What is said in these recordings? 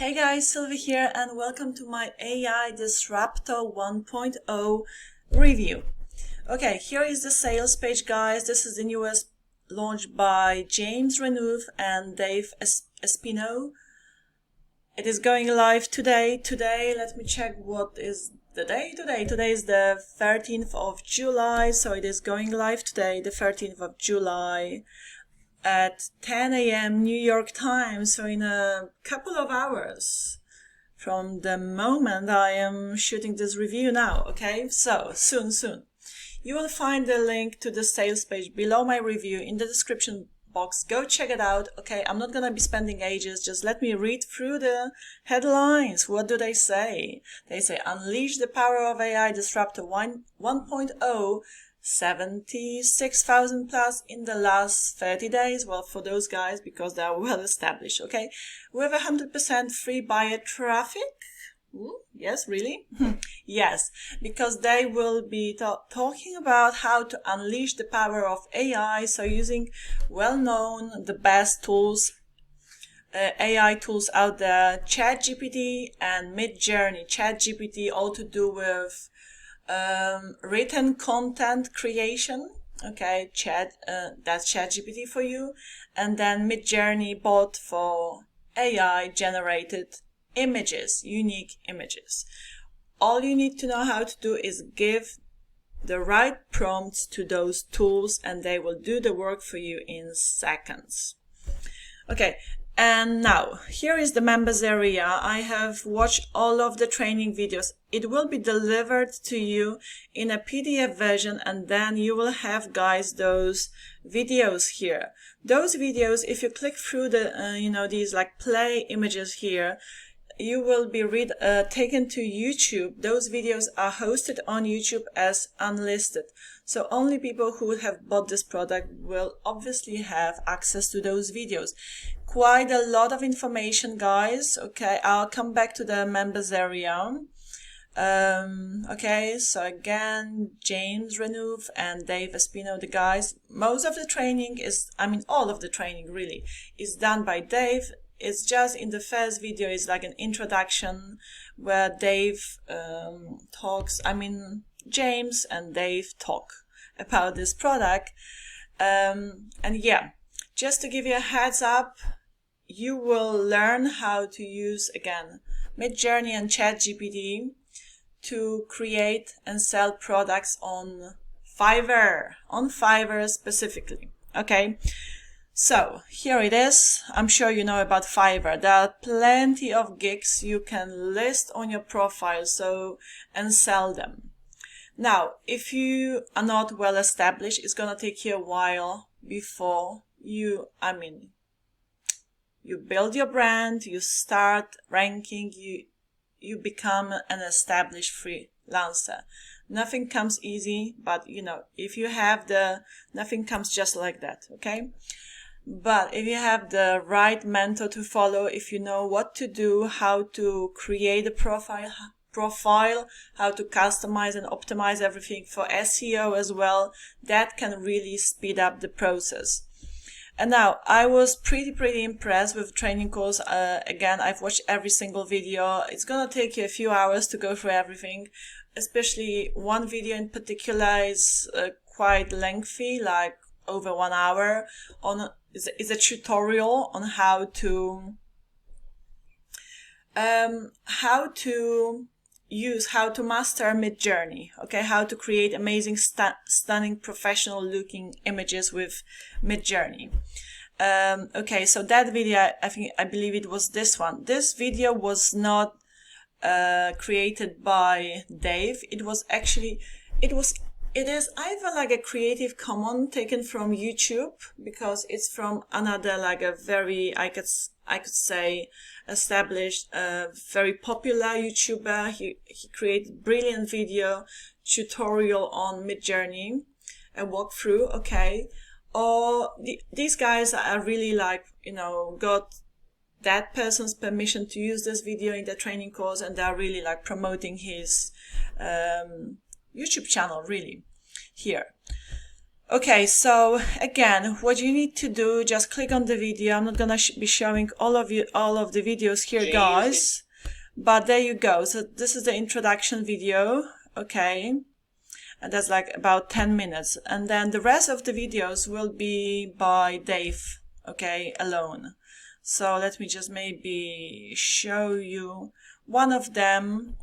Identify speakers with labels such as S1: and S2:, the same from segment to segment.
S1: Hey guys, Sylwia here and welcome to my AI Disruptor 1.0 review. Okay, here is the sales page, guys. This is the newest launched by James Renouf and Dave Espino. It is going live today. Let me check what is the day today. Today is the 13th of July, so it is going live today, the 13th of July. At 10 a.m. New York time, so in a couple of hours from the moment I am shooting this review now, okay? So, soon. You will find the link to the sales page below my review in the description box. Go check it out, okay? I'm not gonna be spending ages, just let me read through the headlines. What do they say? They say, unleash the power of AI Disruptor 1.0, 76,000 plus in the last 30 days. Well, for those guys, because they are well established, okay? With 100% free buyer traffic. Ooh, yes, really? Yes, because they will be talking about how to unleash the power of AI. So using well-known, the best tools, AI tools out there, ChatGPT and Midjourney. ChatGPT, all to do with written content creation, okay, that's ChatGPT for you, and then Midjourney bot for AI generated images, unique images. All you need to know how to do is give the right prompts to those tools and they will do the work for you in seconds. Okay. And now, here is the members area. I have watched all of the training videos. It will be delivered to you in a PDF version, and then you will have, guys, those videos here. Those videos, if you click through the, these like play images here, you will be taken to YouTube. Those videos are hosted on YouTube as unlisted. So only people who have bought this product will obviously have access to those videos. Quite a lot of information, guys. Okay, I'll come back to the members area. Okay, so again, James Renouf and Dave Espino, the guys. Most of the training all of the training really is done by Dave. It's just in the first video is like an introduction where Dave James and Dave talk about this product. And yeah, just to give you a heads up, you will learn how to use, again, Midjourney and ChatGPT to create and sell products on Fiverr specifically, okay? So, here it is. I'm sure you know about Fiverr. There are plenty of gigs you can list on your profile and sell them. Now, if you are not well established, it's gonna take you a while before you build your brand, you start ranking, you become an established freelancer. Nothing comes easy, but if you have nothing comes just like that, okay? But if you have the right mentor to follow, if you know what to do, how to create a profile, how to customize and optimize everything for SEO as well, that can really speed up the process. And now, I was pretty impressed with the training course. Again, I've watched every single video. It's gonna take you a few hours to go through everything. Especially one video in particular is quite lengthy, like over 1 hour. Is a tutorial on how to master Midjourney, okay? How to create amazing, stunning, professional looking images with Midjourney. Okay, so that video, I believe it was this one. This video was not created by Dave. It is either like a Creative Commons taken from YouTube, because it's from another, like a very, I could say, established, very popular YouTuber. He created brilliant video tutorial on Midjourney, a walkthrough, okay? Or these guys are really got that person's permission to use this video in the training course, and they're really promoting his YouTube channel really here. Okay, so again, what you need to do, just click on the video. I'm not gonna be showing all of the videos here, guys, but there you go. So this is the introduction video, okay, and that's like about 10 minutes, and then the rest of the videos will be by Dave, okay, alone. So let me just maybe show you one of them,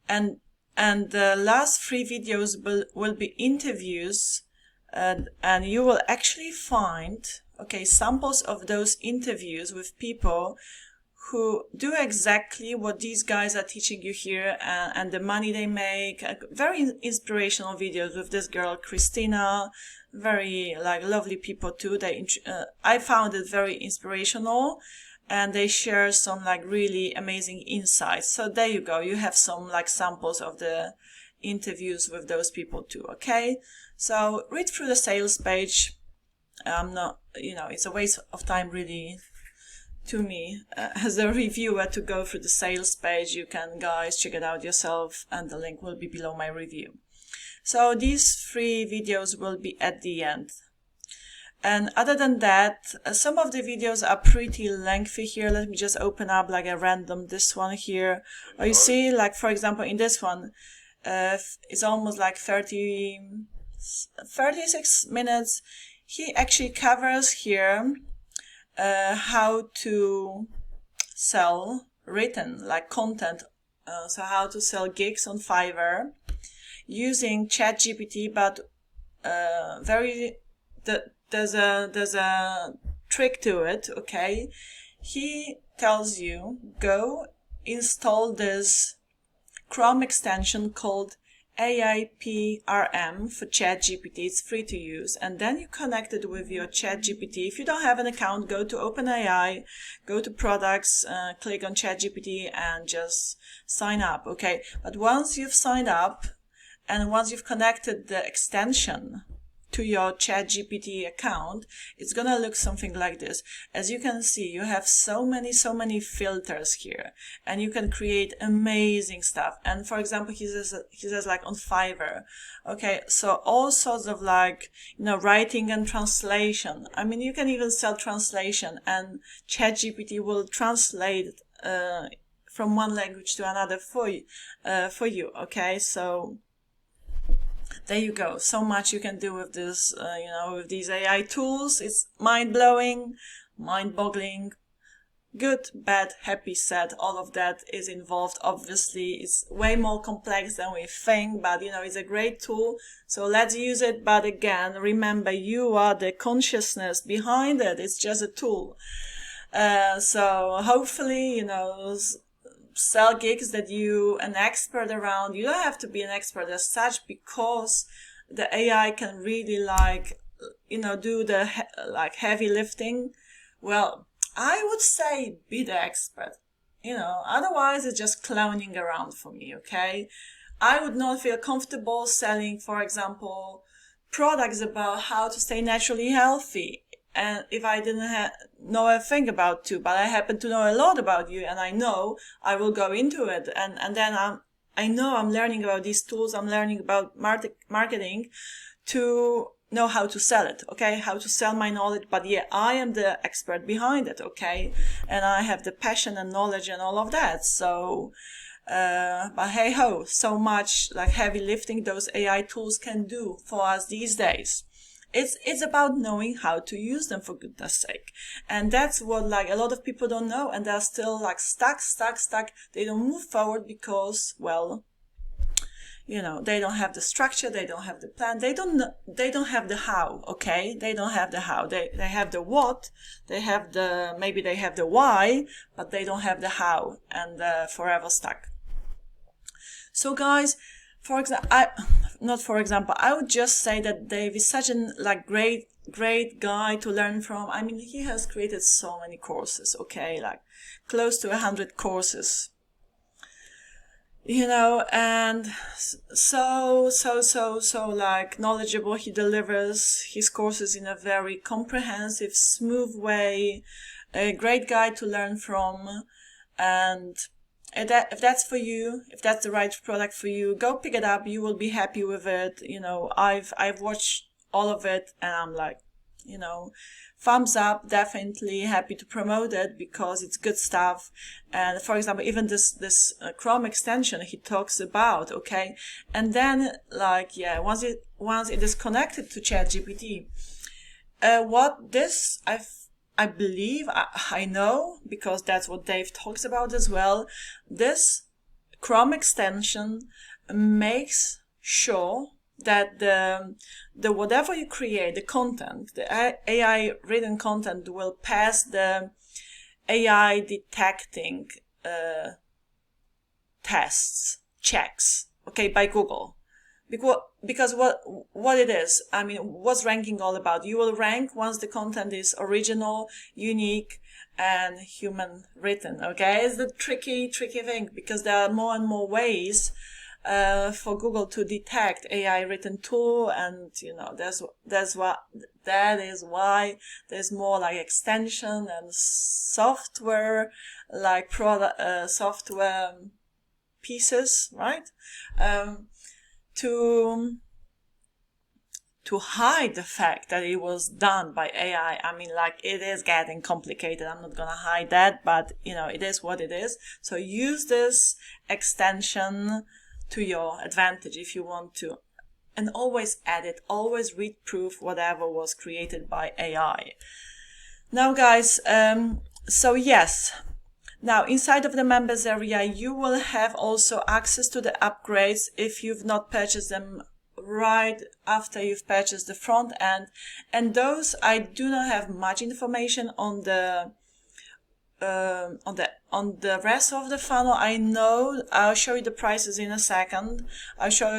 S1: and the last 3 videos will be interviews. And you will actually find, okay, samples of those interviews with people who do exactly what these guys are teaching you here, and the money they make. Very inspirational videos with this girl, Christina. Very like lovely people too. I found it very inspirational, and they share some like really amazing insights. So there you go. You have some like samples of the interviews with those people too, okay? So read through the sales page. Not, it's a waste of time really to me as a reviewer to go through the sales page. You can, guys, check it out yourself, and the link will be below my review. So these 3 videos will be at the end. And other than that, some of the videos are pretty lengthy here. Let me just open up like a random, this one here. Or you see, like for example, in this one, it's almost like 36 minutes. He actually covers here how to sell written like content, so how to sell gigs on Fiverr using ChatGPT, but there's a trick to it, okay? He tells you, go install this Chrome extension called AI for ChatGPT. It's free to use, and then you connect it with your ChatGPT. If you don't have an account, go to OpenAI, go to products, click on ChatGPT, and just sign up, okay? But once you've signed up, and once you've connected the extension to your ChatGPT account, it's gonna look something like this. As you can see, you have so many filters here, and you can create amazing stuff. And for example, he says like on Fiverr, okay, so all sorts of like, writing and translation. I mean, you can even sell translation, and ChatGPT will translate from one language to another for you, okay? So there you go. So much you can do with this, with these AI tools. It's mind-blowing, mind-boggling, good, bad, happy, sad. All of that is involved. Obviously, it's way more complex than we think, but it's a great tool. So let's use it. But again, remember, you are the consciousness behind it. It's just a tool. So hopefully, sell gigs that you an expert around. You don't have to be an expert as such, because the AI can really do the heavy lifting. Well, I would say be the expert, otherwise it's just cloning around for me, okay? I would not feel comfortable selling, for example, products about how to stay naturally healthy, and if I didn't know a thing about you, but I happen to know a lot about you, and I know I will go into it, and then I know I'm learning about these tools, I'm learning about marketing to know how to sell it, okay? How to sell my knowledge, but yeah, I am the expert behind it, okay? And I have the passion and knowledge and all of that, so but hey ho, so much like heavy lifting those AI tools can do for us these days. It's about knowing how to use them, for goodness sake. And that's what a lot of people don't know, and they're still stuck. They don't move forward because, well, they don't have the structure, they don't have the plan, they don't have the how, okay? They don't have the how. They have the what, maybe they have the why, but they don't have the how, and they're forever stuck. So guys, I would just say that Dave is such a great guy to learn from. I mean, he has created so many courses, okay, close to 100 courses, and so knowledgeable. He delivers his courses in a very comprehensive, smooth way. A great guy to learn from, and if that's for you, if that's the right product for you, go pick it up. You will be happy with it. I've watched all of it, and I'm like, you know, thumbs up, definitely happy to promote it because it's good stuff. And for example, even this Chrome extension he talks about, okay, and then like, yeah, once it is connected to ChatGPT, what this I believe, I know, because that's what Dave talks about as well, this Chrome extension makes sure that the whatever you create, the content, the AI written content will pass the AI detecting tests, checks, okay, by Google. Because what it is, I mean, what's ranking all about? You will rank once the content is original, unique, and human written, okay? It's the tricky thing, because there are more and more ways for Google to detect AI written tool, and you know, that is why there's more like extension and software, like product software pieces, right? To hide the fact that it was done by AI. I mean, like, it is getting complicated. I'm not gonna hide that, but you know, it is what it is. So use this extension to your advantage if you want to. And always edit, always read proof whatever was created by AI. Now guys, so yes, now inside of the members area, you will have also access to the upgrades if you've not purchased them right after you've purchased the front end. And those, I do not have much information on the rest of the funnel. I know I'll show you the prices in a second. I'll show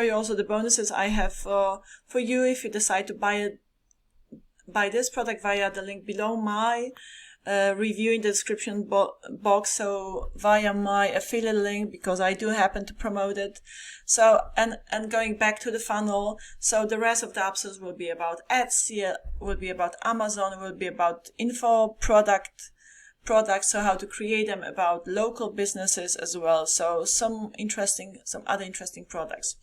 S1: you also the bonuses I have for you if you decide to buy this product via the link below my review in the description box, so via my affiliate link, because I do happen to promote it. So, and going back to the funnel, so the rest of the upsells will be about Etsy, will be about Amazon, will be about info, products, so how to create them, about local businesses as well. So some other interesting products.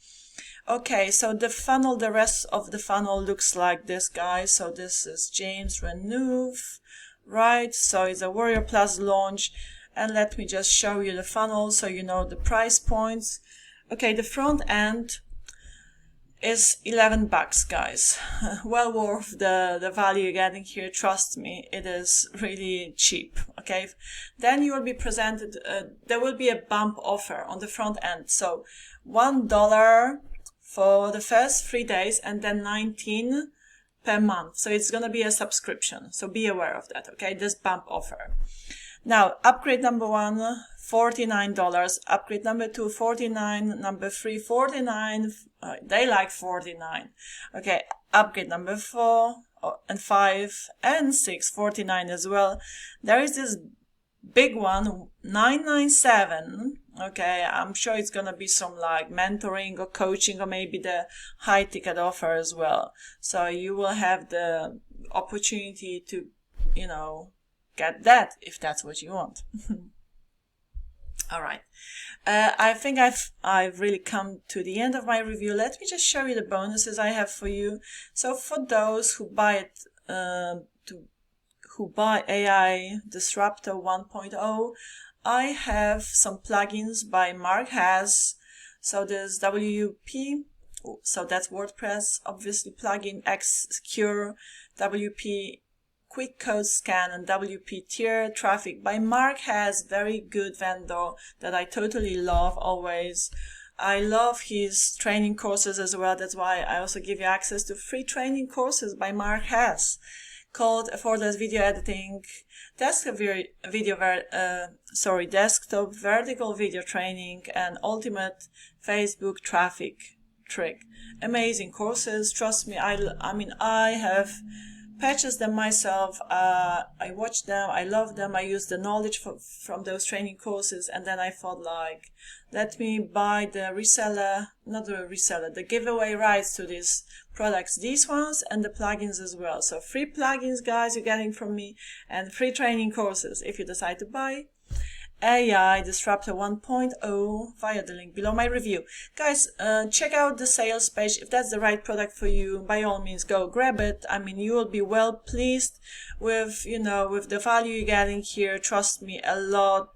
S1: Okay, so the funnel, the rest of the funnel looks like this, guys. So this is James Renouve, right? So it's a Warrior Plus launch. And let me just show you the funnel so you know the price points. Okay, the front end is $11, guys. Well worth the value you're getting here. Trust me, it is really cheap. Okay, then you will be presented, there will be a bump offer on the front end. So $1 for the first 3 days, and then $19 per month. So it's going to be a subscription. So be aware of that. Okay, this bump offer. Now, upgrade number 1, $49. Upgrade number 2, $49. Number 3, $49. They like $49. Okay, upgrade number 4 and 5 and 6, $49 as well. There is this big one, $997. Okay, I'm sure it's gonna be some like mentoring or coaching, or maybe the high ticket offer as well. So you will have the opportunity to, you know, get that if that's what you want. All right. I think I've really come to the end of my review. Let me just show you the bonuses I have for you. So for those who buy it, who buy AI Disruptor 1.0, I have some plugins by Mark Has. So there's WP, so that's WordPress, obviously plugin, Xcure, WP Quick Code Scan, and WP Tier Traffic by Mark Has. Very good vendor that I totally love always. I love his training courses as well. That's why I also give you access to free training courses by Mark Has, called Effortless Video Editing, Desktop Vertical Video Training, and Ultimate Facebook Traffic Trick. Amazing courses. Trust me, I mean, I have purchased them myself. I watched them. I love them. I use the knowledge from those training courses, and then I thought, like, let me buy the giveaway rights to these products, these ones, and the plugins as well. So free plugins, guys, you're getting from me, and free training courses if you decide to buy. AI Disruptor 1.0 via the link below my review. Guys, check out the sales page. If that's the right product for you, by all means go grab it. I mean, you will be well pleased with, with the value you're getting here. Trust me, a lot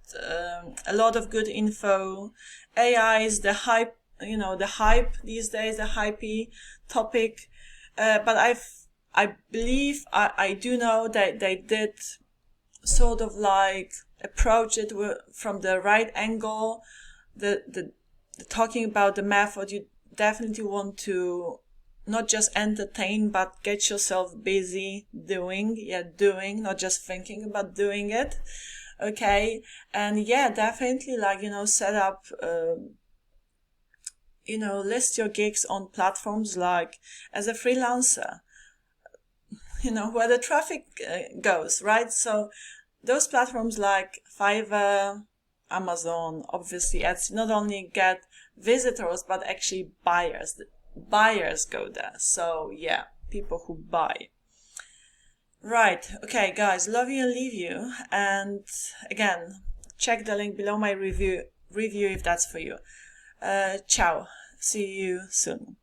S1: of good info. AI is the hype, the hype these days, the hypey topic. But I believe, I do know that they did sort of like approach it from the right angle. The talking about the method, you definitely want to not just entertain, but get yourself busy doing, not just thinking about doing it. Okay. And yeah, definitely like, set up, list your gigs on platforms like as a freelancer, where the traffic goes, right? So those platforms like Fiverr, Amazon, obviously ads not only get visitors, but actually buyers. Buyers go there. So yeah, people who buy. Right. Okay, guys, love you and leave you. And again, check the link below my review if that's for you. Ciao. See you soon.